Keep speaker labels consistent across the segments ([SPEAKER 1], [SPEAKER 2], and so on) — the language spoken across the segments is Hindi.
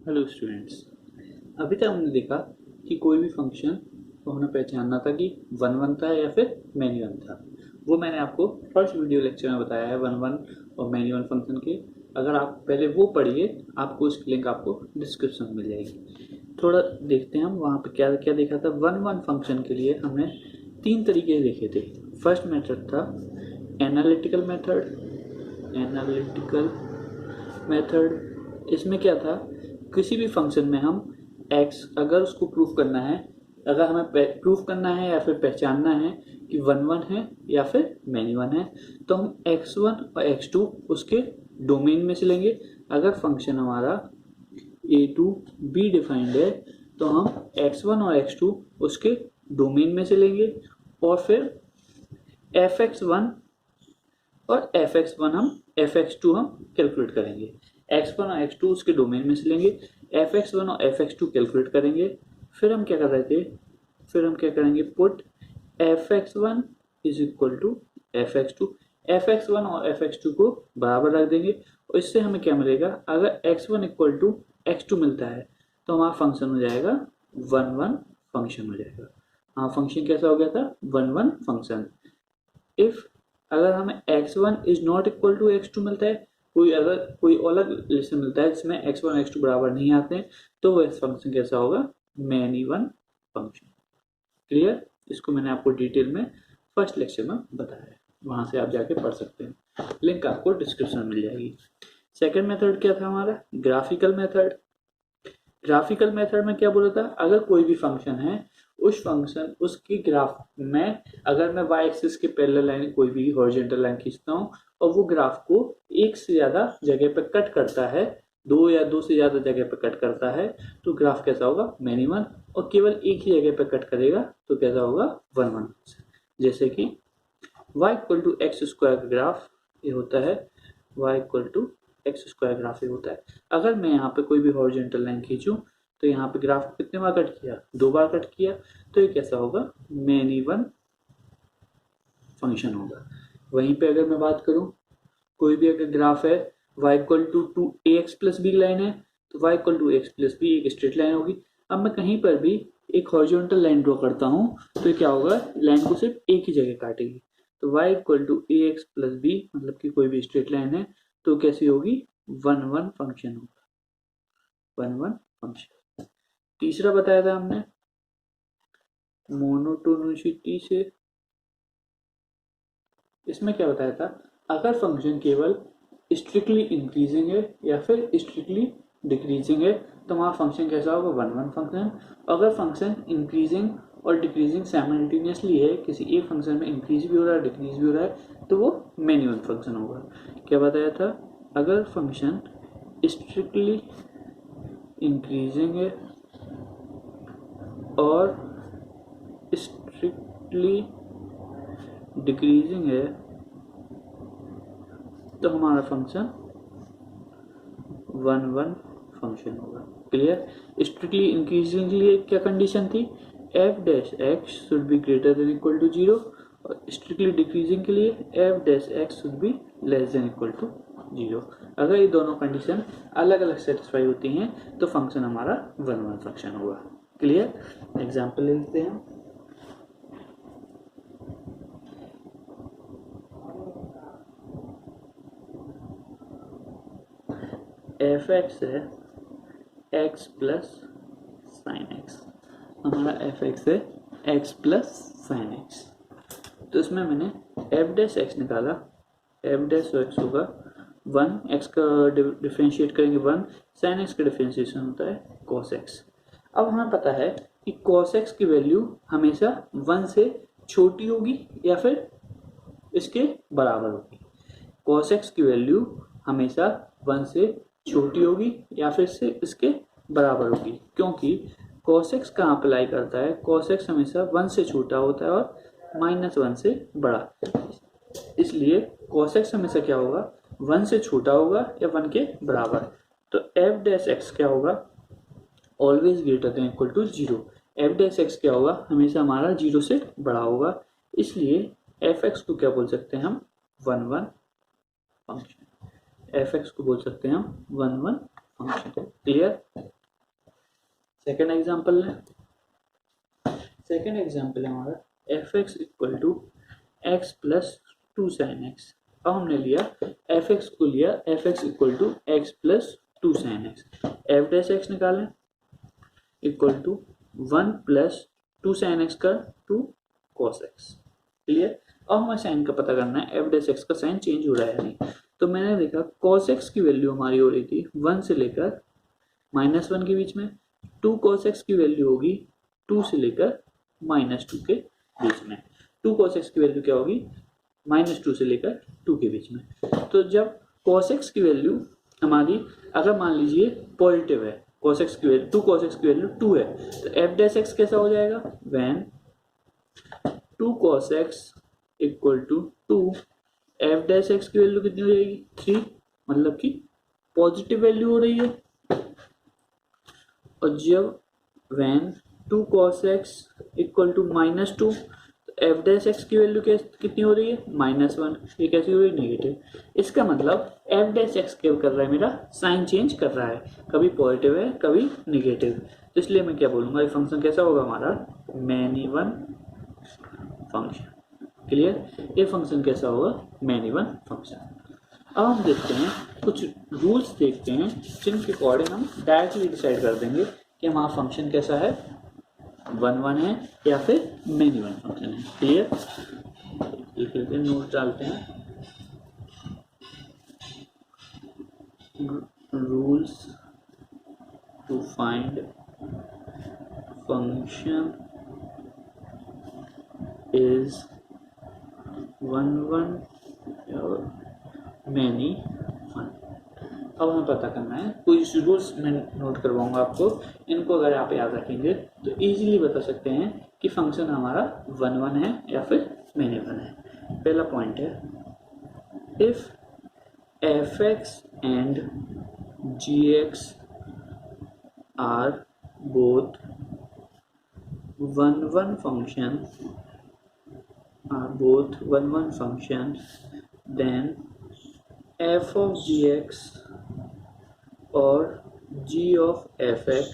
[SPEAKER 1] हेलो स्टूडेंट्स, अभी तक हमने देखा कि कोई भी फंक्शन को हमें पहचानना था कि वन वन था या फिर मैनी वन था। वो मैंने आपको फर्स्ट वीडियो लेक्चर में बताया है, वन वन और मैनी वन फंक्शन के। अगर आप पहले वो पढ़िए, आपको उसकी लिंक आपको डिस्क्रिप्शन में मिल जाएगी। थोड़ा देखते हैं हम वहाँ पे क्या क्या देखा था। वन वन फंक्शन के लिए हमने तीन तरीके देखे थे। फर्स्ट मेथड था एनालिटिकल मेथड। इसमें क्या था, किसी भी फंक्शन में हम x अगर उसको प्रूफ करना है, अगर हमें प्रूफ करना है या फिर पहचानना है कि वन वन है या फिर मैनी वन है, तो हम x1 और x2 उसके डोमेन में से लेंगे। अगर फंक्शन हमारा a2 b डिफाइंड है तो हम x1 और x2 उसके डोमेन में से लेंगे, और फिर fx1 और fx1 हम fx2 हम कैलकुलेट करेंगे। x1 और x2 उसके डोमेन में से लेंगे, fx1 और fx2 कैलकुलेट करेंगे। फिर हम क्या कर रहे थे, फिर हम क्या करेंगे, put fx1 is equal to fx2, fx1 और fx2 को बराबर रख देंगे। और इससे हमें क्या मिलेगा, अगर x1 इक्वल टू x2 मिलता है तो हमारा फंक्शन हो जाएगा वन वन फंक्शन हो जाएगा। हाँ, फंक्शन कैसा हो गया था, वन वन फंक्शन। इफ अगर हमें x1 is not equal to x2 मिलता है, अगर कोई अलग रिलेशन मिलता है जिसमें x1 और x2 बराबर नहीं आते हैं, तो वह फंक्शन कैसा होगा, मैनी वन फंक्शन। क्लियर? इसको मैंने आपको डिटेल में फर्स्ट लेक्चर में बताया है, वहां से आप जाके पढ़ सकते हैं, लिंक आपको डिस्क्रिप्शन में मिल जाएगी। सेकेंड मेथड क्या था हमारा, ग्राफिकल मेथड। ग्राफिकल मेथड में क्या बोला था, अगर कोई भी फंक्शन है, उस फंक्शन उसकी ग्राफ में अगर मैं y एक्सिस के पैरेलल लाइन कोई भी हॉरिजॉन्टल लाइन खींचता हूँ और वो ग्राफ को एक से ज्यादा जगह पर कट करता है, दो या दो से ज्यादा जगह पर कट करता है, तो ग्राफ कैसा होगा, मैनी वन। और केवल एक ही जगह पर कट करेगा तो कैसा होगा, वन वन। जैसे कि y equal to x square का ग्राफ ये होता है, y equal to x square graph ये होता है। अगर मैं यहाँ पे कोई भी हॉरिजॉन्टल लाइन खींचूं तो यहाँ पे ग्राफ कितने बार कट किया, दो बार कट किया, तो ये कैसा होगा, मैनी वन फंक्शन होगा। वहीं पे अगर मैं बात करूं, कोई भी अगर ग्राफ है y equal to to a x plus b line है, तो y equal to x plus b एक स्ट्रेट लाइन होगी। अब मैं कहीं पर भी एक हॉरिजॉन्टल लाइन ड्रॉ करता हूं तो ये क्या होगा, लाइन को सिर्फ एक ही जगह काटेगी। तो y equal to a x plus b मतलब कि कोई भी स्ट्रेट लाइन है तो कैसी होगी, वन वन फंक्शन होगा, वन वन फंक्शन। तीसरा बताया था हमने मोनोटोनिसिटी से। इसमें क्या बताया था, अगर फंक्शन केवल स्ट्रिक्टली इंक्रीजिंग है या फिर स्ट्रिक्टली डिक्रीजिंग है तो वहाँ फंक्शन कैसा होगा, वन वन फंक्शन। अगर फंक्शन इंक्रीजिंग और डिक्रीजिंग साइमल्टेनियसली है, किसी एक फंक्शन में इंक्रीज भी हो रहा है डिक्रीज भी हो रहा है, तो वो मैनी वन फंक्शन होगा। क्या बताया था, अगर फंक्शन स्ट्रिक्टली इंक्रीजिंग है और स्ट्रिक्टली डिक्रीजिंग है तो हमारा फंक्शन वन वन फंक्शन होगा। क्लियर? स्ट्रिक्टली इंक्रीजिंग के लिए क्या कंडीशन थी, f dash x should be greater than equal to zero, और स्ट्रिक्टली डिक्रीजिंग के लिए f dash x should be less than equal to zero. अगर ये दोनों कंडीशन अलग अलग सेटिस्फाई होती हैं तो फंक्शन हमारा वन वन फंक्शन होगा। क्लियर? एग्जाम्पल ले लेते हैं। एफ एक्स है एक्स प्लस साइन एक्स, हमारा एफ एक्स है एक्स प्लस साइन एक्स। तो इसमें मैंने एफ डैश एक्स निकाला, एफ डैश एक्स होगा वन, एक्स का डिफ्रेंशिएट करेंगे वन, साइन एक्स का डिफ्रेंशिएशन होता है कॉस एक्स। अब हमें पता है कि कॉस एक्स की वैल्यू हमेशा वन से छोटी होगी या फिर इसके बराबर होगी। कॉस एक्स की वैल्यू हमेशा वन से छोटी होगी या फिर से इसके बराबर होगी, क्योंकि cos x कहाँ अप्लाई करता है, cos x हमेशा वन से छोटा होता है और माइनस वन से बड़ा, इसलिए cos x हमेशा क्या होगा, वन से छोटा होगा या वन के बराबर। तो f डैश एक्स क्या होगा, always greater than equal to zero. f dash x क्या होगा, हमेशा हमारा जीरो से बड़ा होगा, इसलिए एफ एक्स को क्या बोल सकते हैं हम, one one function. F x को बोल सकते हैं हम one one function. Clear? Second example है, सेकेंड एग्जाम्पल है हमारा f x equal to x plus two sine x. अब हमने लिया एफ एक्स को लिया f x equal to x plus two sine x, f dash x निकालें equal to one plus two sine x का टू कॉस एक्स। क्लियर। अब हमें साइन का पता करना है एफ डैश एक्स का साइन चेंज हो रहा है नहीं। तो मैंने देखा कॉस एक्स की वैल्यू हमारी हो रही थी 1 से लेकर -1 के बीच में, 2 cos x की वैल्यू होगी 2 से लेकर -2 के बीच में। 2 cos x की वैल्यू क्या होगी -2 से लेकर 2 के बीच में। तो जब cos x की वैल्यू हमारी अगर मान लीजिए पॉजिटिव है, cos x की वैल्यू 2 cos x की वैल्यू 2 है, तो f डैश x कैसा हो जाएगा, when 2 cos x equal to 2, f dash x की वैल्यू कितनी हो जाएगी 3, मतलब कि पॉजिटिव वैल्यू हो रही है। और जब when 2 cos x equal to -2, तो f डैश x की वैल्यू कितनी हो रही है -1, ये कैसी हो रही है नेगेटिव। इसका मतलब f डैश x क्या कर रहा है, मेरा साइन चेंज कर रहा है, कभी पॉजिटिव है कभी नेगेटिव। तो इसलिए मैं क्या बोलूँगा, ये फंक्शन कैसा होगा हमारा मैन इवन फंक्शन। क्लियर। ये फंक्शन कैसा होगा मैन इवन फंक्शन। अब हम देखते हैं कुछ रूल्स देखते हैं जिनके अकॉर्डिंग हम डायरेक्टली डिसाइड कर देंगे कि हमारा फंक्शन कैसा है, 1 है या फिर मैन इवन फंक्शन है। क्लियर। लिख लेते हैं, नोट डालते हैं। Rules to find function is 1 many one. अब हमें पता करना है, कुछ रूल्स मैं नोट करवाऊंगा आपको, इनको अगर आप याद रखेंगे तो इजीली बता सकते हैं कि फंक्शन हमारा 1 है या फिर मैनी वन है। पहला पॉइंट है, if f x and g x are both 1 function then f of gx or g of fx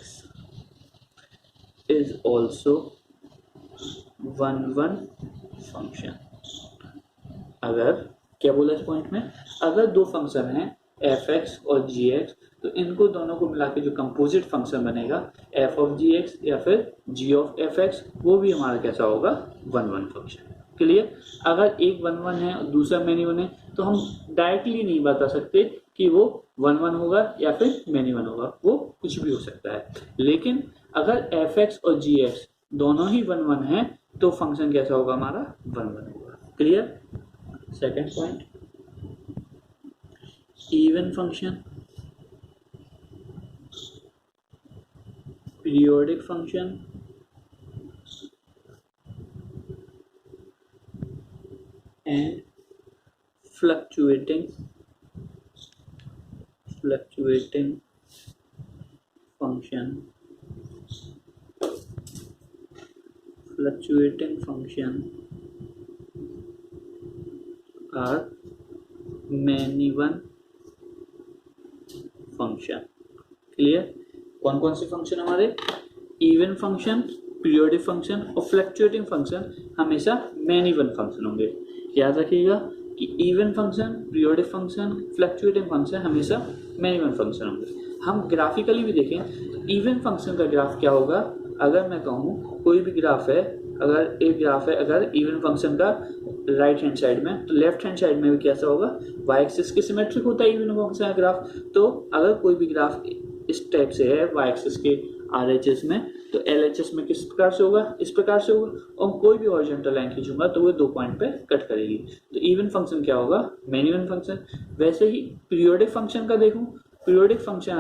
[SPEAKER 1] is also 1 function. अगर क्या बोला इस पॉइंट में, अगर दो फंक्शन हैं एफ एक्स और जी एक्स, तो इनको दोनों को मिला के जो कंपोजिट फंक्शन बनेगा एफ ऑफ जी एक्स या फिर जी ऑफ एफ एक्स, वो भी हमारा कैसा होगा 1 फंक्शन। क्लियर। अगर एक 1 है और दूसरा मैनी वन है, तो हम डायरेक्टली नहीं बता सकते कि वो 1 होगा या फिर मैनी वन होगा, वो कुछ भी हो सकता है। लेकिन अगर एफ एक्स और जी एक्स दोनों ही 1 है, तो फंक्शन कैसा होगा हमारा 1 होगा। Clear. Second point, even function, periodic function and fluctuating function are many one function। Clear. कौन कौन से फंक्शन हमारे, इवन फंक्शन, पीरियोडिक फंक्शन और फ्लक्चुएटिंग फंक्शन हमेशा मैनी वन फंक्शन होंगे। याद रखिएगा कि even function, periodic function, fluctuating function हमेशा मैनी वन फंक्शन होंगे। हम ग्राफिकली भी देखें तो इवन फंक्शन का ग्राफ क्या होगा, अगर मैं कहूँ कोई भी ग्राफ है, अगर एक ग्राफ है अगर इवन फंक्शन का राइट हैंड साइड में, तो लेफ्ट हैंड साइड में भी कैसा होगा, वाई एक्सिस के सिमेट्रिक होता है इवन फंक्शन का ग्राफ। तो अगर कोई भी ग्राफ इस टाइप से है वाई एक्सिस के RHS में, तो LHS में किस प्रकार से होगा, इस प्रकार से होगा। और कोई भी हॉरिजॉन्टल लाइन खींचूंगा तो वो 2 पॉइंट पे कट करेगी। तो इवन फंक्शन क्या होगा, मैनी वन फंक्शन। वैसे ही पीरियोडिक फंक्शन का देखूं, पीरियोडिक फंक्शन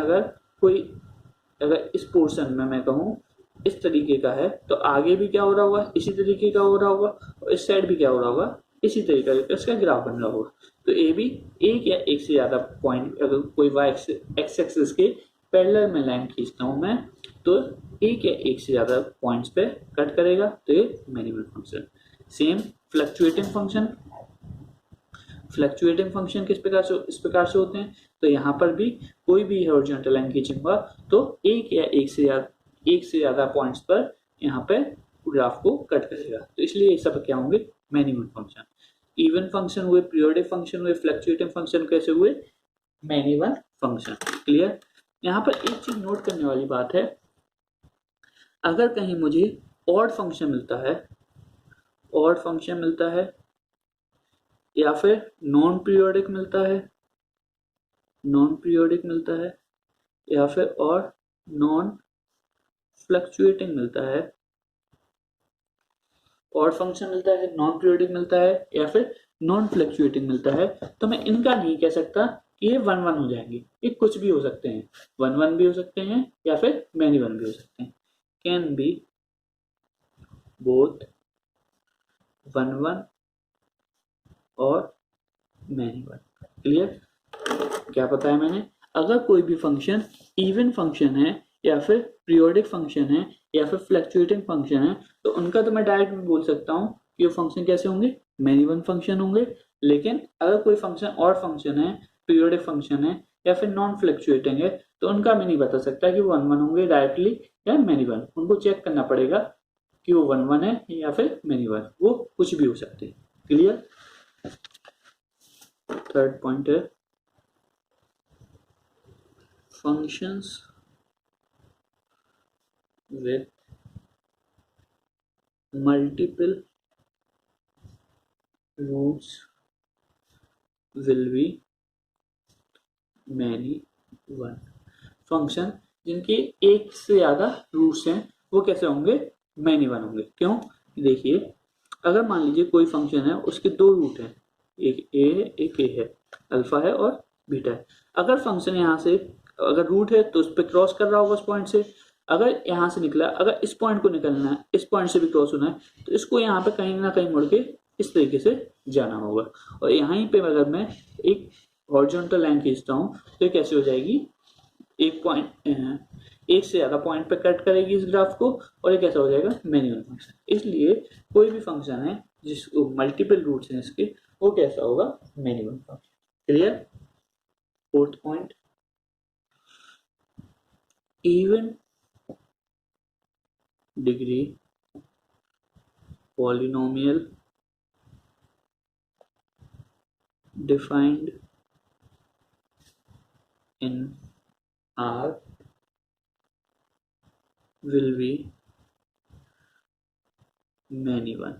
[SPEAKER 1] अगर इस पोर्शन में मैं कहूँ इस तरीके का है, तो आगे भी क्या हो रहा होगा, इसी तरीके का हो रहा होगा, और इस साइड भी क्या हो रहा होगा, इसी तरीके का इसका ग्राफ बन रहा होगा। तो ये भी एक या एक से ज्यादा पॉइंट, अगर कोई वाई एक्स एक्सिस के पैरेलल में लाइन खींचता हूं मैं, तो एक या एक से ज्यादा पॉइंट्स पे कट करेगा, तो ये many one function. Same fluctuating function किस प्रकार से, इस प्रकार से होते हैं। तो यहाँ पर भी कोई भी हॉरिजॉन्टल लाइन खींचूंगा तो एक या एक से ज्यादा एक से ज़्यादा पॉइंट्स पर यहाँ पे ग्राफ को कट करेगा। तो इसलिए ये सब क्या होंगे, many one function. Even function हुए, पीरियोडिक फंक्शन हुए, फ्लक्चुएटिंग फंक्शन कैसे हुए, मैनी वन फंक्शन। क्लियर। यहाँ पर एक चीज नोट करने वाली बात है, अगर कहीं मुझे ऑड फंक्शन मिलता है, ऑड फंक्शन मिलता है या फिर नॉन पीरियोडिक मिलता है, नॉन पीरियोडिक मिलता है या फिर और नॉन फ्लक्चुएटिंग मिलता है, ऑड फंक्शन मिलता है, नॉन पीरियोडिक मिलता है या फिर नॉन फ्लक्चुएटिंग मिलता है, तो मैं इनका नहीं कह सकता कि ये वन वन हो जाएंगे। ये कुछ भी हो सकते हैं, वन वन भी हो सकते हैं या फिर मैनी वन भी हो सकते हैं। Can be both one one और मैनी वन। क्लियर। क्या पता है मैंने, अगर कोई भी फंक्शन इवन फंक्शन है या फिर पीरियोडिक फंक्शन है या फिर फ्लक्चुएटिंग फंक्शन है, तो उनका तो मैं डायरेक्ट बोल सकता हूँ कि वो फंक्शन कैसे होंगे, मैनी वन फंक्शन होंगे। लेकिन अगर कोई फंक्शन और फंक्शन है, पीरियोडिक फंक्शन है या फिर नॉन फ्लक्चुएटिंग है, तो उनका मैं नहीं बता सकता कि वो वन वन होंगे डायरेक्टली या मैनी वन। उनको चेक करना पड़ेगा कि वो वन वन है या फिर मैनी वन, वो कुछ भी हो सकते हैं। क्लियर। थर्ड पॉइंट है functions with multiple roots will be many one। Function जिनके एक से ज्यादा रूट्स हैं वो कैसे होंगे, मैनी वन होंगे। क्यों, देखिए अगर मान लीजिए कोई फंक्शन है, उसके दो रूट हैं, एक ए है एक ए है, अल्फा है और बीटा है। अगर फंक्शन यहाँ से अगर रूट है तो उस पर क्रॉस कर रहा होगा उस पॉइंट से, अगर यहाँ से निकला, अगर इस पॉइंट को निकलना है, इस पॉइंट से भी क्रॉस होना है, तो इसको यहाँ पे कहीं ना कहीं मुड़ के इस तरीके से जाना होगा। और यहाँ पे अगर मैं एक हॉरिजॉन्टल लाइन खींचता हूँ तो ये कैसे हो जाएगी, एक पॉइंट एक से ज्यादा पॉइंट पे कट करेगी इस ग्राफ को, और ये कैसा हो जाएगा, मैनी वन फंक्शन। इसलिए कोई भी फंक्शन है जिस मल्टीपल रूट्स हैं इसके, वो कैसा होगा, many one function. Clear. Fourth point, even degree polynomial defined in R will be many one।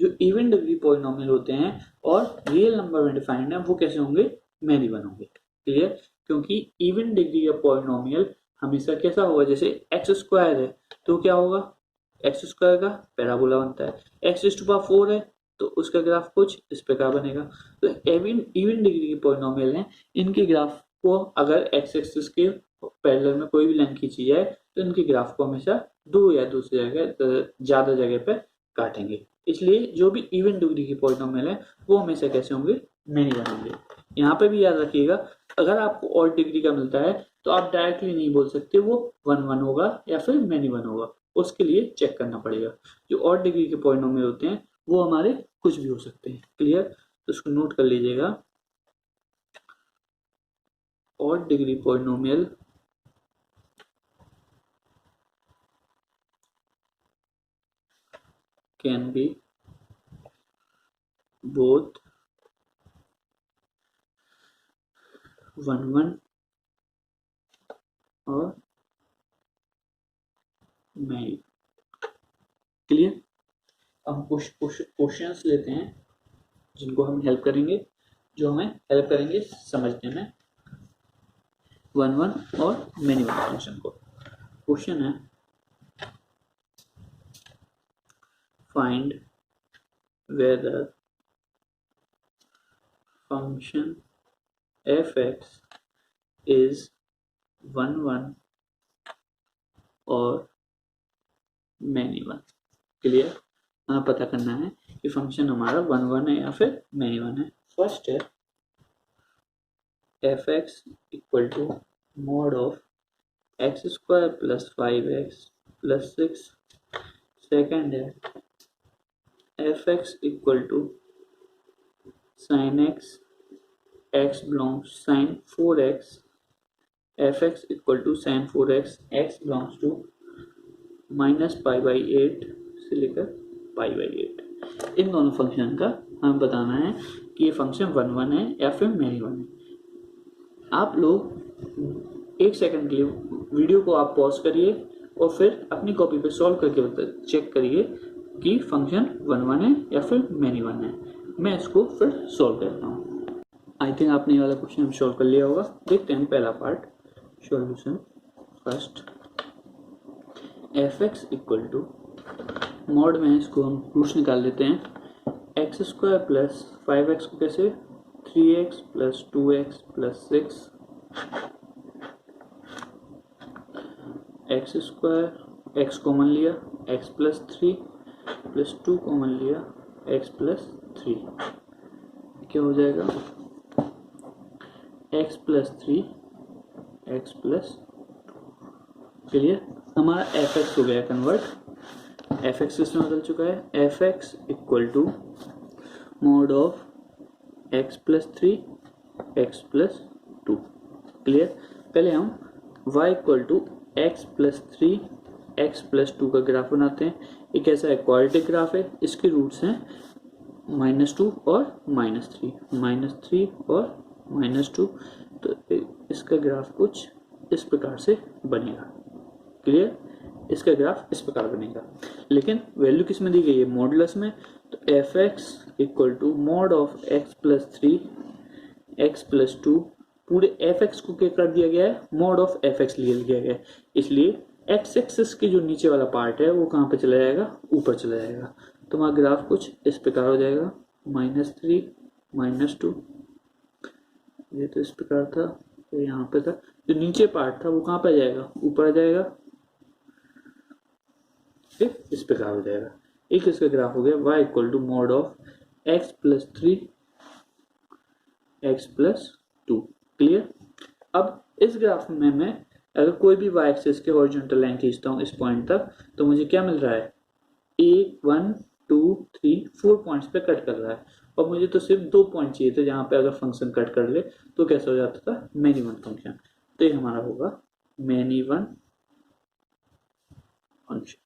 [SPEAKER 1] जो इवन डिग्री पॉलिनोमियल होते हैं और रियल नंबर में डिफाइंड है, वो कैसे होंगे, मैनी वन होंगे। क्लियर। क्योंकि इवन डिग्री का पॉलिनोमियल हमेशा कैसा होगा, जैसे एक्स स्क्वायर है तो क्या होगा, एक्स स्क्वायर का पैराबोला बनता है। एक्स टू पावर 4 है तो उसका ग्राफ कुछ इस प्रकार बनेगा। तो इवन डिग्री के पॉलिनोमियल हैं, इनके ग्राफ को अगर एक्स एक्सिस के पैरेलल में कोई भी लाइन खींची जाए तो इनके ग्राफ को हमेशा दो या दूसरी जगह ज्यादा जगह पे काटेंगे। इसलिए जो भी इवन डिग्री के पॉलिनोमियल है वो हमेशा कैसे होंगे, मैनी वन होंगे। यहाँ पे भी याद रखिएगा, अगर आपको ऑड डिग्री का मिलता है तो आप डायरेक्टली नहीं बोल सकते वो वन वन होगा या फिर मैनी वन होगा, उसके लिए चेक करना पड़ेगा। जो ऑड डिग्री के पॉलिनोमियल होते हैं वो हमारे कुछ भी हो सकते हैं। क्लियर। तो इसको नोट कर लीजिएगा, odd degree polynomial can be both one one और मैनी। क्लियर। हम कुछ क्वेश्चंस लेते हैं जिनको हम हेल्प करेंगे, जो हमें हेल्प करेंगे समझने में वन वन और मैनी वन फंक्शन को। क्वेश्चन है, find whether function f(x) is 1 1 और मैनी वन। क्लियर। हमें पता करना है कि फंक्शन हमारा वन वन है या फिर मैनी वन है। फर्स्ट है f(x) equal to mod of x square plus 5x plus 6। Second है f(x) equal to sin x, x belongs sin 4x f x equal to sine 4x, x belongs to -π/8 से लेकर π/8। इन दोनों फंक्शन का हमें बताना है कि ये फंक्शन 1 1 है या फिर मैनी 1 है। आप लोग 1 सेकंड के लिए वीडियो को आप पॉज करिए और फिर अपनी कॉपी पे सॉल्व करके चेक करिए कि फंक्शन 1 1 है या फिर मैनी 1 है। मैं इसको फिर सॉल्व करता हूँ। आई थिंक आपने ये वाला क्वेश्चन सॉल्व कर लिया होगा। देखते हैं पहला part, solution. First, f x equal to mod में इसको हम रूट्स निकाल लेते हैं। एक्स स्क्वायर प्लस 5x को कैसे 3x plus 2x plus 6, x square x common लिया x प्लस 3 प्लस 2 कॉमन लिया x प्लस 3, क्या हो जाएगा x plus 3 x plus 2। Clear, हमारा एफ एक्स हो गया कन्वर्ट। एफ एक्स किसमें बदल चुका है, f x equal to mod of x plus 3 x plus 2। Clear, पहले हम y equal to x plus 3 x plus 2 का ग्राफ बनाते हैं। ये कैसा है, क्वाड्रेटिक ग्राफ है। इसके रूट्स हैं -2 और -3, -3 और -2। तो इसका ग्राफ कुछ इस प्रकार से बनेगा। क्लियर, इसका ग्राफ इस प्रकार बनेगा, लेकिन वैल्यू किस में दी गई है, मॉडुलस में। तो f x equal to mod of x plus 3 x plus 2, पूरे एफ एक्स को क्या कर दिया गया है, मॉड ऑफ एफ एक्स ले लिया गया है। इसलिए एक्स एक्सिस के जो नीचे वाला पार्ट है वो कहाँ पे चला जाएगा, ऊपर चला जाएगा। तो हमारा ग्राफ कुछ इस प्रकार हो जाएगा, -3 -2। ये तो इस प्रकार था, तो यहाँ पे था। जो नीचे पार्ट था वो कहाँ पे आ जाएगा, ऊपर आ जाएगा, फिर इस प्रकार हो जाएगा। एक इसका ग्राफ हो गया y equal to mod of x plus 3 x plus 2। Clear, अब इस ग्राफ में मैं अगर कोई भी y एक्सिस के हॉरिजॉन्टल लाइन खींचता हूँ इस पॉइंट तक, तो मुझे क्या मिल रहा है, 1 2 3 4 पॉइंट्स पे कट कर रहा है। और मुझे तो सिर्फ 2 पॉइंट चाहिए थे जहां पे अगर फंक्शन कट कर ले तो कैसा हो जाता था, मैनी 1 फंक्शन। तो ये हमारा होगा मैनी 1 फंक्शन।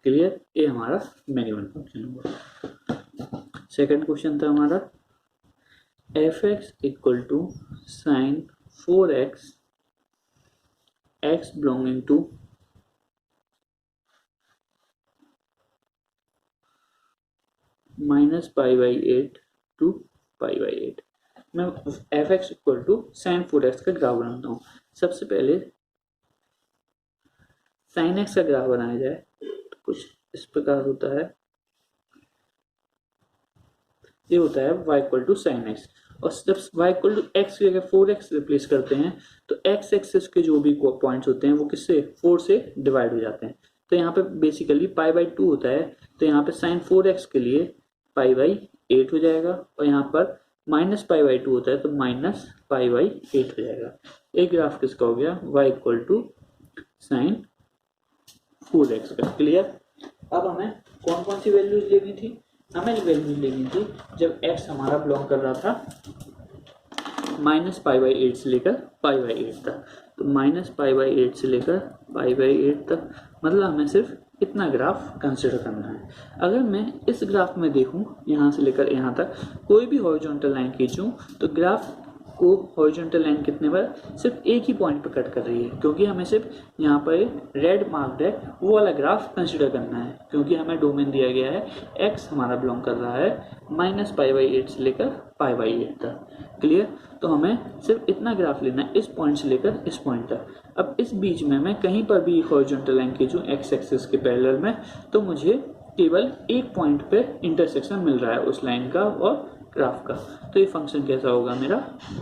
[SPEAKER 1] क्लियर, ये हमारा मैनी 1 फंक्शन होगा। सेकंड क्वेश्चन था हमारा f x equal to sine 4x x belonging to -π/8 to π/8। मैं f x equal to sine 4x का ग्राफ बनाता हूँ। सबसे पहले साइन एक्स का ग्राफ बनाया जाए तो कुछ इस प्रकार होता है। ये होता है y equal to sine x, और जब y इक्वल टू एक्स की जगह 4x रिप्लेस करते हैं तो x एक्सिस के जो भी पॉइंट्स होते हैं वो किससे, 4 से डिवाइड हो जाते हैं। तो यहाँ पे बेसिकली π/2 होता है। तो यहाँ पे साइन 4x के लिए π/8 हो जाएगा, और यहाँ पर -π/2 होता है तो -π/8 हो जाएगा। एक ग्राफ किसका हो गया, y equal to sine 4x का। क्लियर, अब हमें कौन कौन सी वैल्यूज लेनी थी, हमें वैल्यू लेनी थी जब x हमारा बिलोंग कर रहा था -π/8 से लेकर π/8 तक। तो -π/8 से लेकर π/8 तक, मतलब हमें सिर्फ इतना ग्राफ कंसिडर करना है। अगर मैं इस ग्राफ में देखूं यहाँ से लेकर यहाँ तक कोई भी हॉरिजॉन्टल लाइन खींचूं तो ग्राफ को हॉरिजॉन्टल लाइन कितने बार, सिर्फ एक ही पॉइंट पर कट कर रही है, क्योंकि हमें सिर्फ यहाँ पर एक रेड मार्क्ड है वो वाला ग्राफ कंसिडर करना है। क्योंकि हमें डोमेन दिया गया है, x हमारा बिलोंग कर रहा है -π/8 से लेकर π/8 तक। क्लियर, तो हमें सिर्फ इतना ग्राफ लेना है इस पॉइंट से लेकर इस पॉइंट तक। अब इस बीच में मैं कहीं पर भी हॉरिजॉन्टल लाइन खींचूं x एक्सिस के पैरेलल में, तो मुझे केवल एक पॉइंट पे इंटरसेक्शन मिल रहा है उस लाइन का और ग्राफ का। तो ये फंक्शन कैसा होगा, मेरा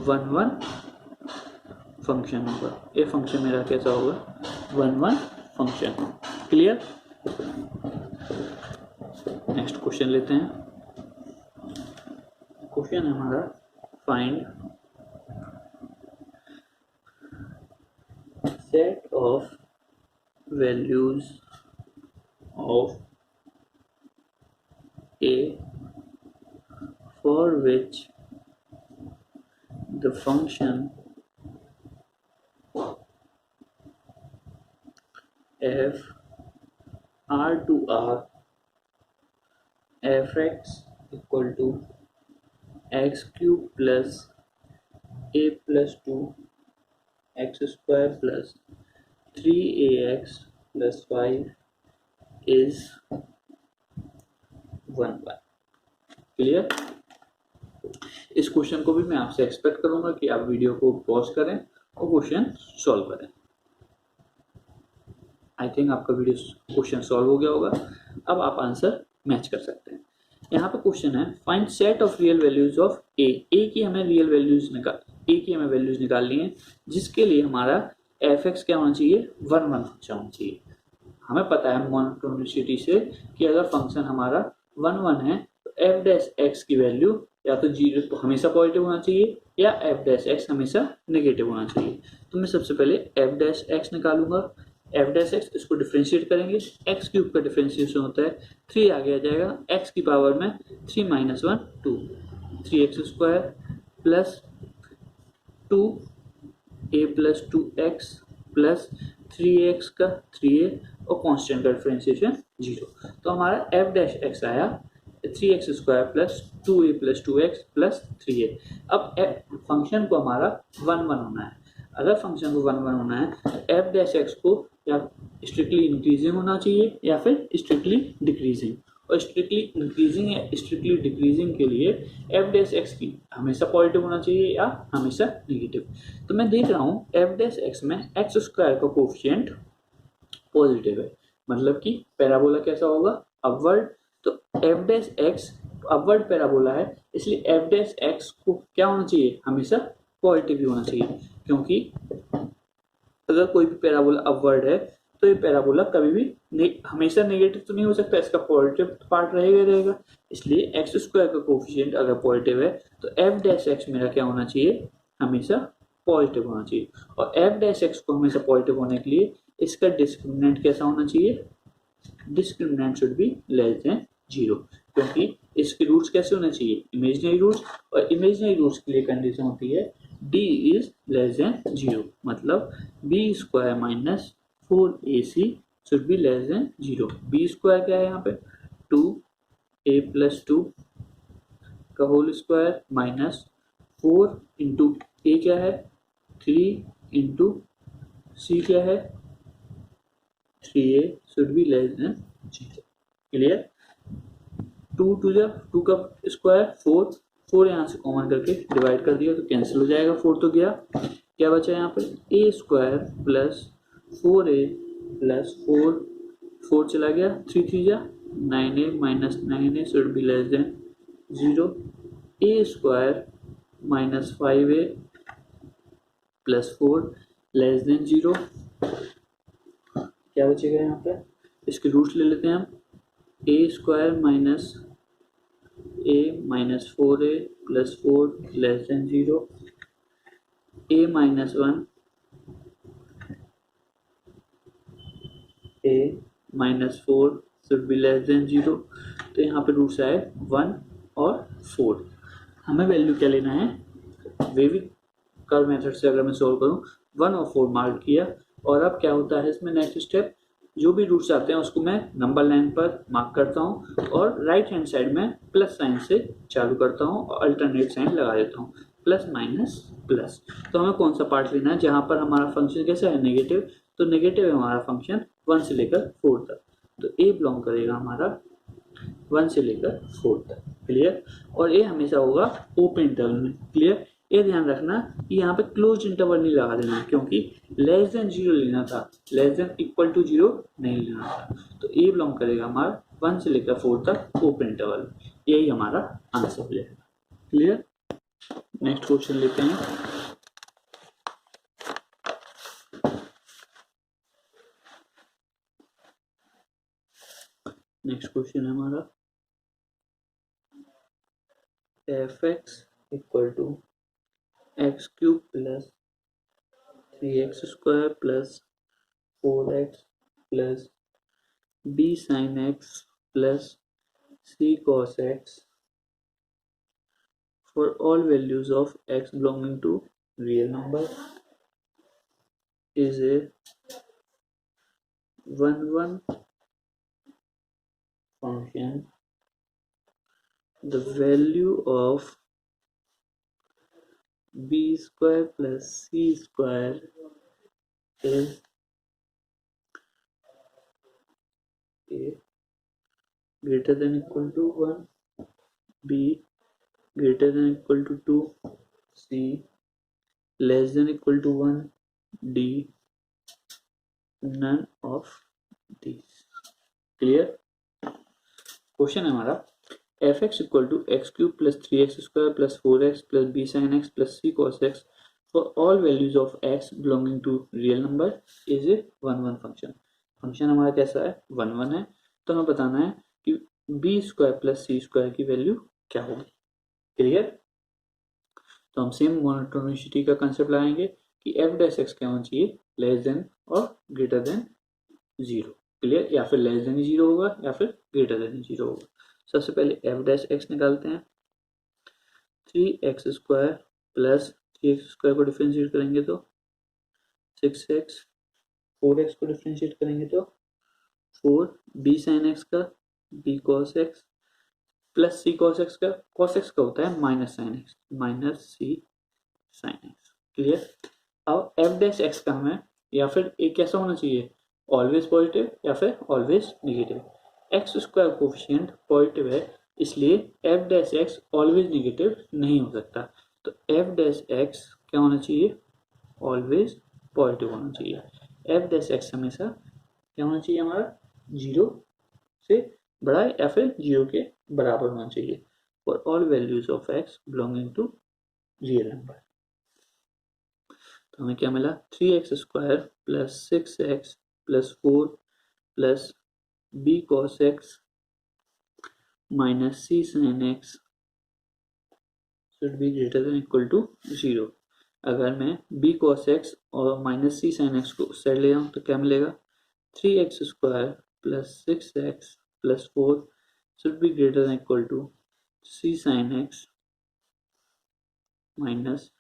[SPEAKER 1] 1 1 फंक्शन होगा। ये फंक्शन मेरा कैसा होगा, 1 1 फंक्शन। क्लियर, नेक्स्ट क्वेश्चन लेते हैं। क्वेश्चन हमारा find set of values of a for which the function f R to R f x equal to x cube plus a plus two x square plus 3ax plus 5 is 1 clear. इस क्वेश्चन को भी मैं आपसे एक्सपेक्ट करूंगा कि आप वीडियो को पॉज करें और क्वेश्चन सॉल्व करें। आई थिंक आपका वीडियो क्वेश्चन सॉल्व हो गया होगा। अब आप आंसर मैच कर सकते हैं। यहाँ पे क्वेश्चन है find set of real values of a. A की हमें रियल वैल्यूज निकालनी है, जिसके लिए हमारा एफ एक्स क्या होना चाहिए, 1 1 फंक्शन होना चाहिए। हमें पता है मोनोटोनिसिटी से कि अगर फंक्शन हमारा 1 1 है तो एफ डैश एक्स की वैल्यू या तो 0 तो हमेशा पॉजिटिव होना चाहिए या एफ डैश एक्स हमेशा नेगेटिव होना चाहिए। तो मैं सबसे पहले एफ डैश एक्स निकालूंगा। एफ डैश एक्स, इसको डिफ्रेंशिएट करेंगे। एक्स क्यूब का डिफ्रेंशिएशन होता है 3 आगे आ जाएगा, एक्स की पावर में 3 minus 1 2, 3x square plus 2a plus 2x plus 3x का 3a और कांस्टेंट का डिफ्रेंशिएशन 0। तो हमारा एफ डैश एक्स आया 3x square plus 2a plus 2x plus 3a। अब फंक्शन को हमारा 1 1 होना है। अगर फंक्शन को 1 1 होना है तो एफ डैश एक्स को या स्ट्रिक्टली इंक्रीजिंग होना चाहिए या फिर स्ट्रिक्टली डिक्रीजिंग। और स्ट्रिक्टली इंक्रीजिंग या स्ट्रिक्टली डिक्रीजिंग के लिए एफ डैश एक्स की हमेशा पॉजिटिव होना चाहिए या हमेशा नेगेटिव। तो मैं देख रहा हूँ एफ डैश एक्स में एक्स स्क्वायर का कोफिशिएंट पॉजिटिव है, मतलब कि पैराबोला कैसा होगा, अपवर्ड। तो F dash x upward parabola है, इसलिए एफ डैश एक्स को क्या होना चाहिए, हमेशा पॉजिटिव ही होना चाहिए। क्योंकि अगर कोई भी पैराबोला अपवर्ड है तो ये पैराबोला कभी भी हमेशा नेगेटिव तो नहीं हो सकता, इसका पॉजिटिव पार्ट रहेगा। इसलिए एक्स स्क्वायर का कोफिशिएंट अगर पॉजिटिव है तो एफ डैश एक्स मेरा क्या होना चाहिए, हमेशा पॉजिटिव होना चाहिए। और एफ डैश एक्स को हमेशा पॉजिटिव होने के लिए इसका डिस्क्रिमिनेंट कैसा होना चाहिए, discriminant should be less than 0। क्योंकि इसके रूट्स कैसे होने चाहिए, इमेजिनरी रूट्स। और इमेजिनरी रूट्स के लिए कंडीशन होती है d इज लेस देन 0, मतलब b square minus 4ac should be less than 0। b square क्या है यहाँ पे 2a प्लस 2 का होल स्क्वायर माइनस 4 इंटू ए क्या है 3 इंटू सी क्या है 3a should be less than 0। Clear. 2 का स्क्वायर 4 यहाँ से कॉमन करके डिवाइड कर दिया तो कैंसिल हो जाएगा, 4 तो गया। क्या बचा यहाँ पे ए स्क्वायर प्लस 4a प्लस 4 चला गया, 3 3 जा 9a minus 9a should be less than 0। A square minus 5a plus 4 less than 0। क्या बचेगा यहाँ पे, इसके रूट्स ले लेते हैं हम। A square minus a minus 4a plus 4 less than 0, a minus 1 a minus 4 should be less than 0। तो यहाँ पे रूट्स आए 1 और 4। हमें वैल्यू क्या लेना है, वेविक कर्व मेथड से अगर मैं सोल्व करूँ 1 और 4 मार्क किया। और अब क्या होता है इसमें नेक्स्ट स्टेप, जो भी रूट्स आते हैं उसको मैं नंबर लाइन पर मार्क करता हूँ और राइट हैंड साइड में प्लस साइन से चालू करता हूँ और अल्टरनेट साइन लगा देता हूँ, प्लस माइनस प्लस। तो हमें कौन सा पार्ट लेना है जहाँ पर हमारा फंक्शन कैसा है नेगेटिव, तो नेगेटिव है हमारा फंक्शन 1 से लेकर 4 तक। तो ए बिलोंग करेगा हमारा 1 से लेकर 4 तक। क्लियर। और ए हमेशा होगा ओपन इंटरवल में। क्लियर। ये ध्यान रखना कि यहाँ पे क्लोज इंटरवल नहीं लगा देना, क्योंकि लेस देन 0 लेना था, लेस देन इक्वल टू 0 नहीं लेना था। तो ए बिलोंग करेगा हमारा 1 से लेकर 4 तक ओपन इंटरवल। यही हमारा आंसर मिलेगा। क्लियर। नेक्स्ट क्वेश्चन लेते हैं। नेक्स्ट क्वेश्चन है हमारा f x equal to x cube plus 3x square plus 4x plus b sin x plus c cos x for all values of x belonging to real number is a 1 function, the value of b square plus c square is a greater than equal to 1, b greater than equal to 2, c less than equal to 1, d none of these. Clear? Question है हमारा f x equal to x cube plus 3x square plus 4x plus b sine x plus c cos x for all values of x belonging to real number is a 1 function. Function हमारा कैसा है? 1 है. तो हमें बताना है कि B square plus c square की वैल्यू क्या होगी. क्लियर? तो हम सेम मोनोटोनिसिटी का कंसेप्ट लगाएंगे कि एफ डैश एक्स क्या होना चाहिए? लेस देन और ग्रेटर देन 0. क्लियर? या फिर लेस देन 0 होगा या फिर ग्रेटर देन 0 होगा. सबसे पहले एफ डैश एक्स निकालते हैं. 3x square plus 3x square को डिफ्रेंशिएट करेंगे तो 6x, 4x को डिफ्रेंशिएट करेंगे तो 4, b साइन एक्स का b cos x plus c cos x का. कॉस एक्स का होता है minus sign x, minus c sine x. Clear? अब एफ डैश एक्स का हमें या फिर एक कैसा होना चाहिए? ऑलवेज पॉजिटिव या फिर always negative. X square coefficient positive है, इसलिए F dash x always negative नहीं हो सकता. तो एफ डैश एक्स क्या होना चाहिए? ऑलवेज पॉजिटिव होना चाहिए. एफ डैश एक्स हमेशा क्या होना चाहिए? हमारा 0 से बड़ा या फिर 0 के बराबर होना चाहिए for all values of x belonging to real number. तो हमें क्या मिला? 3x square plus 6x plus 4 plus b cos x minus c sin x should be greater than equal to 0. अगर मैं b cos x और माइनस c sin x को साइड ले जाऊँ तो क्या मिलेगा? 3x square plus 6x plus 4 should be greater than equal to c sin x minus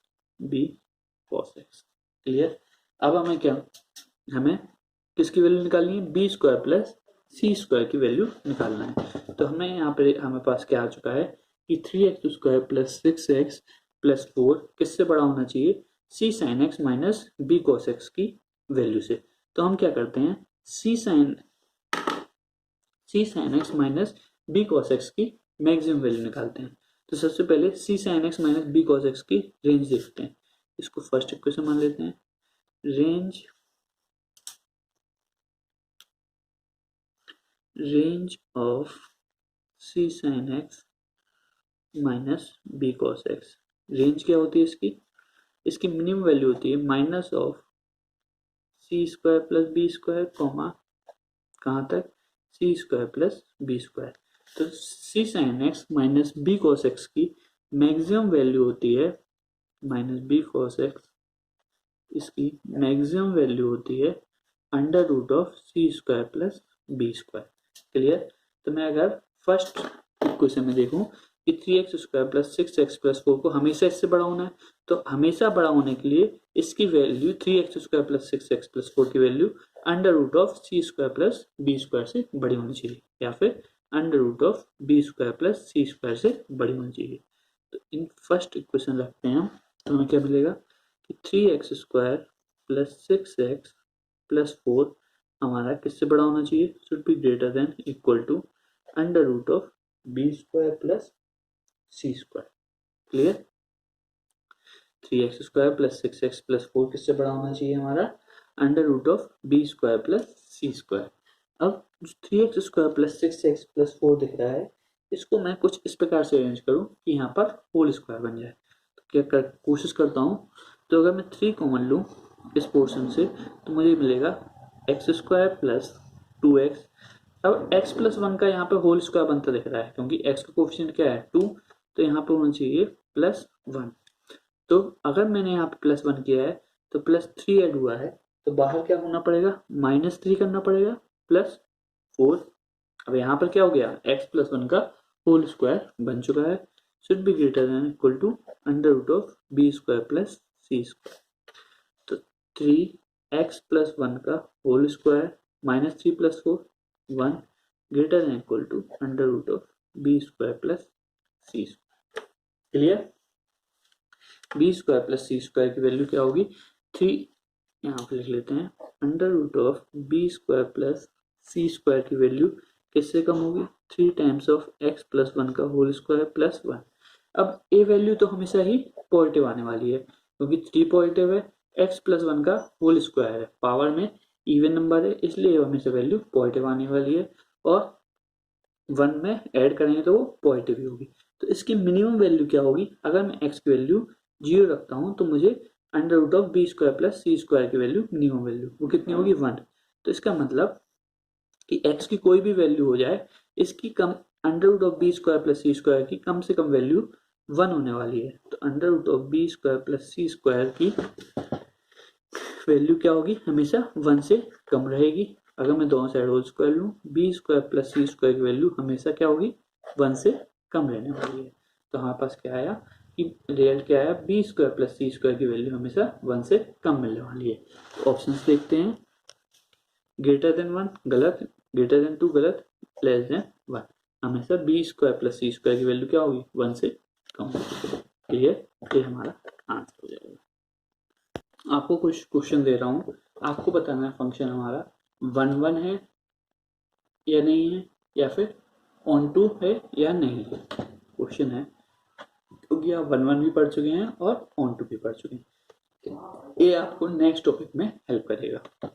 [SPEAKER 1] b cos x. Clear? अब हमें क्या, हमें किसकी वैल्यू निकालनी है? B square plus c square की वैल्यू निकालना है. तो हमें यहाँ पे हमें पास क्या आ चुका है कि 3x square plus 6x plus 4 किससे बड़ा होना चाहिए? C sine x minus b cos x की वैल्यू से. तो हम क्या करते हैं? C sine x minus b cos x की मैक्सिमम वैल्यू निकालते हैं. तो सबसे पहले c sine x minus b cos x की रेंज देखते हैं. इसको फर्स्ट इक्वेशन मान लेते हैं. Range of c sin x minus b cos x. Range क्या होती है इसकी? इसकी मिनिमम वैल्यू होती है minus of c square plus b square comma कहाँ तक? c square plus b square. तो c sin x minus b cos x की मैक्सिमम वैल्यू होती है माइनस b cos x. इसकी मैक्सिमम वैल्यू होती है under root of c square plus b square. Clear? तो मैं अगर फर्स्ट इक्वेशन में देखूं कि 3x square plus 6x plus 4 को हमेशा इससे बड़ा होना है, तो हमेशा बड़ा होने के लिए इसकी value 3x square plus 6x plus 4 की value under root of c square plus b square से बड़ी होनी चाहिए या फिर under root of b square plus c square से बड़ी होनी चाहिए. तो इन फर्स्ट इक्वेशन रखते हैं हम. तो हमें क्या मिलेगा कि 3x square plus 6x plus 4 हमारा किससे बड़ा होना चाहिए? Should be greater than equal to under root of b square plus c square. Clear? 3x square plus 6x plus 4 किससे बड़ा होना चाहिए? हमारा under root of b square plus c square. अब 3x square plus 6x plus 4 दिख रहा है, इसको मैं कुछ इस प्रकार से अरेंज करूं कि यहाँ पर होल स्क्वायर बन जाए. तो क्या कोशिश करता हूँ. तो अगर मैं 3 कॉमन लूँ इस पोर्शन से तो मुझे मिलेगा एक्स स्क्वायर प्लस 2x. अब x प्लस 1 का यहाँ पे होल स्क्वायर बनता दिख रहा है क्योंकि x का कोफिशिएंट क्या है? 2. तो यहाँ पे होना चाहिए प्लस 1. तो अगर मैंने यहाँ पे प्लस 1 किया है तो प्लस 3 ऐड हुआ है, तो बाहर क्या होना पड़ेगा? माइनस 3 करना पड़ेगा प्लस 4. अब यहाँ पर क्या हो गया? x प्लस 1 का होल स्क्वायर बन चुका है. Should be greater than equal to under root of b square plus c square. तो 3x प्लस 1 का whole square minus 3 plus 4 1 greater than equal to under root of b square plus c square. Clear? B square plus c square की वैल्यू क्या होगी? 3, यहाँ पे लिख लेते हैं, under root of b square plus c square की वैल्यू किससे कम होगी? 3 टाइम्स ऑफ एक्स प्लस 1 का होल स्क्वायर प्लस 1। अब ए वैल्यू तो हमेशा ही पॉजिटिव आने वाली है क्योंकि 3 पॉजिटिव है, एक्स प्लस 1 का होल स्क्वायर है, पावर में इवन नंबर है, इसलिए हमेशा वैल्यू पॉजिटिव आने वाली है और 1 में ऐड करेंगे तो वो पॉजिटिव ही होगी। तो इसकी मिनिमम वैल्यू क्या होगी? अगर मैं एक्स की वैल्यू 0 रखता हूँ तो मुझे under root of b square plus c square की वैल्यू मिनिमम वैल्यू वो कितनी होगी? 1। तो इसका मतलब कि एक्स की कोई भी वैल्यू हो जाए, इसकी कम under root of b square plus c square की कम से कम वैल्यू 1 होने वाली है। तो under root of b square plus c square की वैल्यू क्या होगी? हमेशा 1 से कम रहेगी। अगर मैं दोनों साइड होल स्क्वायर लूँ, B square plus c square की वैल्यू हमेशा क्या होगी? 1 से कम रहने वाली है। तो हमारे पास क्या आया कि रिजल्ट क्या आया? B square plus c square की वैल्यू हमेशा 1 से कम मिलने वाली है। तो ऑप्शन देखते हैं, ग्रेटर देन 1 गलत, ग्रेटर देन 2 गलत, लेस देन 1। हमेशा B square plus c square की वैल्यू क्या होगी? 1 से कम होगी। क्लियर? ये हमारा आंसर हो जाएगा। आपको कुछ क्वेश्चन दे रहा हूँ, आपको बताना है फंक्शन हमारा 1 है या नहीं है, या फिर ऑन टू है या नहीं है। क्वेश्चन है क्योंकि आप 1 भी पढ़ चुके हैं और ऑन टू भी पढ़ चुके हैं, ये आपको नेक्स्ट टॉपिक में हेल्प करेगा।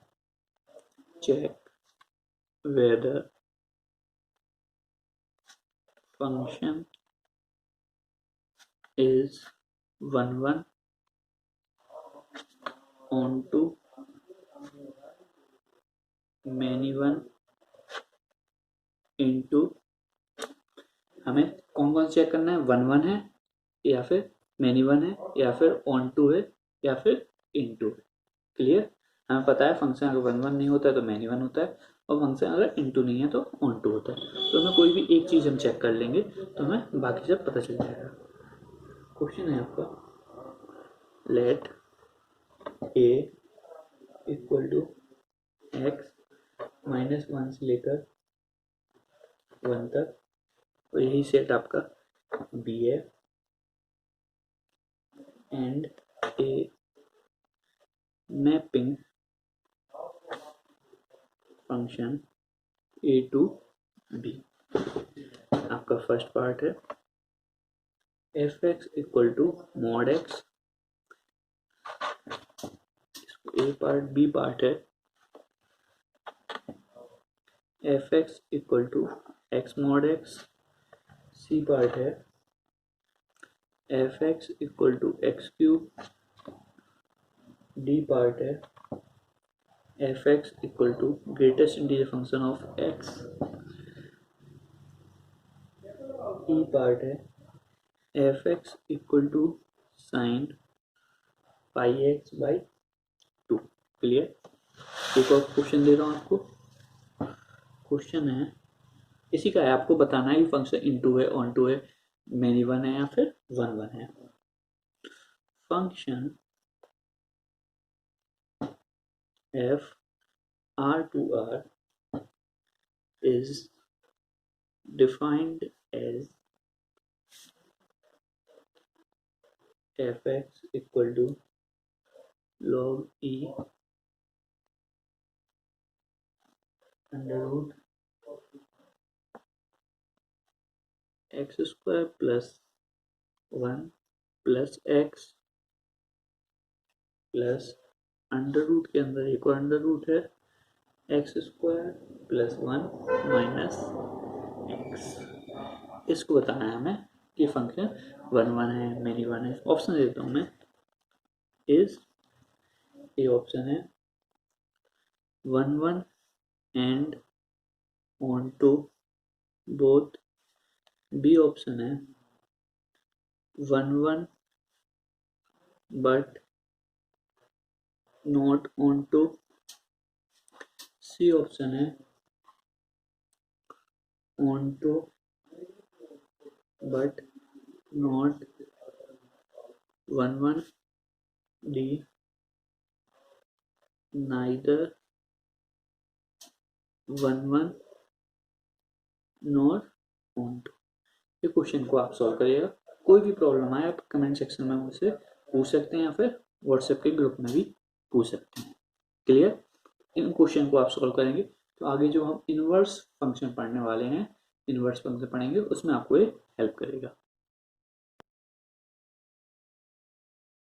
[SPEAKER 1] Check whether function is 1 on to many 1 into, हमें कौन कौन चेक करना है? 1 है या फिर मैनी 1 है या फिर ऑन टू है या फिर इनटू है। क्लियर? हमें पता है फंक्शन अगर 1 नहीं होता है तो मैनी 1 होता है और फंक्शन अगर इनटू नहीं है तो ऑन टू होता है। तो हमें कोई भी एक चीज हम चेक कर लेंगे तो हमें बाकी सब पता चल जाएगा। क्वेश्चन है आपका, let a equal to x -1 से लेकर 1 तक, और यही सेट आपका बी है, and a mapping function A to B. आपका फर्स्ट पार्ट है f x equal to mod x, a part. B part है f x equal to x mod x. C part है f x equal to x cube. D part है f x equal to greatest integer function of x. E part है f x equal to sine pi x by 2। Clear? एक और क्वेश्चन दे रहा हूँ आपको। क्वेश्चन है इसी का है, आपको बताना है कि फंक्शन इनटू है, ऑन टू है, मैनी 1 है या फिर 1 है। Function f R to R is defined as fx equal to log e under root x square plus 1 plus x plus under root के अंदर एक और अंडर रूट है x square plus 1 minus x. इसको बताना है हमें कि फंक्शन 1 है, मैनी 1 है। ऑप्शन देता हूँ मैं, इज, ये ऑप्शन है 1 and onto both. B option है 1 but not onto. C option है onto but not 1 d neither 11 not onto. ये क्वेश्चन को आप सॉल्व करिएगा। कोई भी प्रॉब्लम आए आप कमेंट सेक्शन में मुझसे पूछ सकते हैं या फिर व्हाट्सएप के ग्रुप में भी पूछ सकते हैं। क्लियर? इन क्वेश्चन को आप सॉल्व करेंगे तो आगे जो हम इनवर्स फंक्शन पढ़ने वाले हैं, इनवर्स फंक्शन पढ़ेंगे, उसमें आपको ये हेल्प करेगा।